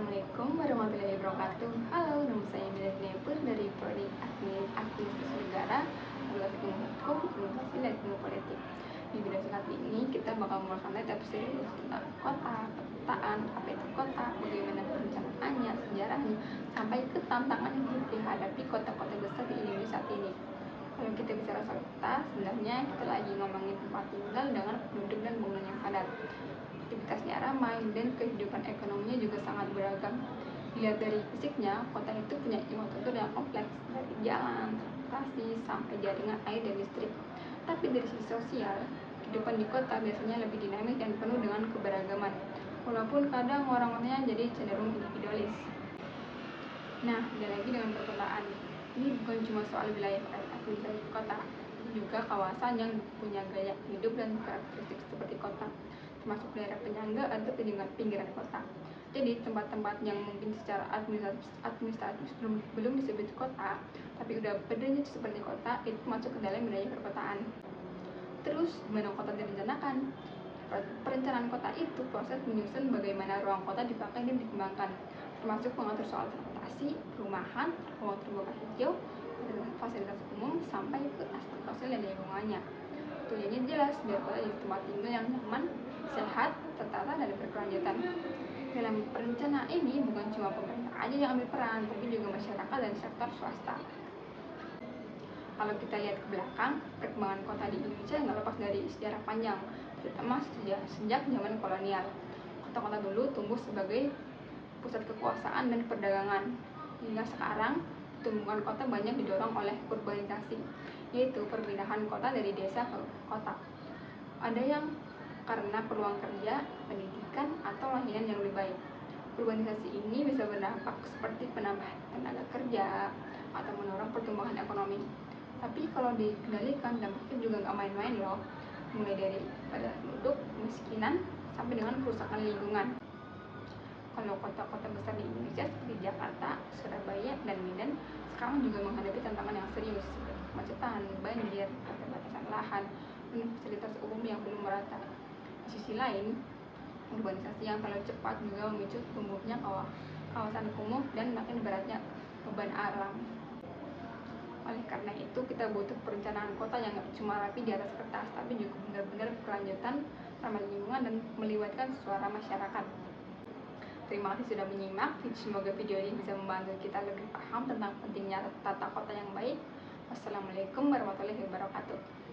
Assalamualaikum warahmatullahi wabarakatuh. Halo, nama saya Mila Pur dari Prodi Administrasi Negara, Fakultas Ilmu Hukum, Administrasi dan Ilmu Politik. Di video kali ini kita bakal melaksanakan tab serius tentang kota, pemetaan, apa itu kota, bagaimana perencanaannya, sejarahnya, sampai ke tantangan yang dihadapi kota-kota besar di Indonesia saat ini. Kalau kita bicara soal kota, sebenarnya kita lagi ngomongin tempat tinggal dengan penduduk dan bangunan yang padat. Aktivitasnya ramai dan kehidupan ekonominya juga sangat beragam. Dilihat dari fisiknya, kota itu punya infrastruktur yang kompleks, dari jalan, transportasi, sampai jaringan air dan listrik. Tapi dari sisi sosial, kehidupan di kota biasanya lebih dinamis dan penuh dengan keberagaman, walaupun kadang orang-orangnya jadi cenderung individualis. Nah, ada lagi dengan perkotaan. Ini bukan cuma soal wilayah administrasi kota, tapi juga kawasan yang punya gaya hidup dan karakteristik seperti kota, termasuk daerah penyangga atau pinggiran kota. Jadi tempat-tempat yang mungkin secara administratif belum disebut kota, tapi udah berdiri seperti kota, itu masuk ke dalam wilayah perkotaan. Terus, gimana kota direncanakan? Perencanaan kota itu proses menyusun bagaimana ruang kota dipakai dan dikembangkan, termasuk mengatur soal transportasi, perumahan, ruang terbuka hijau, fasilitas umum, sampai ke aspek sosial dan lingkungannya. Tujuannya jelas, biar kota jadi tempat tinggal yang nyaman, sehat, tertata, dan berkelanjutan. Dalam perencanaan ini bukan cuma pemerintah aja yang ambil peran, tapi juga masyarakat dan sektor swasta. Kalau kita lihat ke belakang, perkembangan kota di Indonesia nggak lepas dari sejarah panjang, terutama sejak zaman kolonial. Kota-kota dulu tumbuh sebagai pusat kekuasaan dan perdagangan. Hingga sekarang, tumbuhan kota banyak didorong oleh urbanisasi, yaitu perpindahan kota dari desa ke kota. Ada yang karena peluang kerja, pendidikan, atau layanan yang lebih baik. Urbanisasi ini bisa berdampak seperti penambahan tenaga kerja atau mendorong pertumbuhan ekonomi. Tapi kalau dikendalikan, dampaknya juga nggak main-main loh, mulai dari padat penduduk, kemiskinan, sampai dengan kerusakan lingkungan. Kalau kota-kota besar di Indonesia seperti Jakarta, Surabaya, dan Medan sekarang juga menghadapi tantangan yang serius seperti kemacetan, banjir, keterbatasan lahan, dan fasilitas umum yang belum merata. Di sisi lain, urbanisasi yang terlalu cepat juga memicu tumbuhnya kawasan kumuh dan makin beratnya beban alam. Oleh karena itu, kita butuh perencanaan kota yang gak cuma rapi di atas kertas, tapi juga benar-benar berkelanjutan, ramah lingkungan, dan melibatkan suara masyarakat. Terima kasih sudah menyimak. Semoga video ini bisa membantu kita lebih paham tentang pentingnya tata kota yang baik. Wassalamualaikum warahmatullahi wabarakatuh.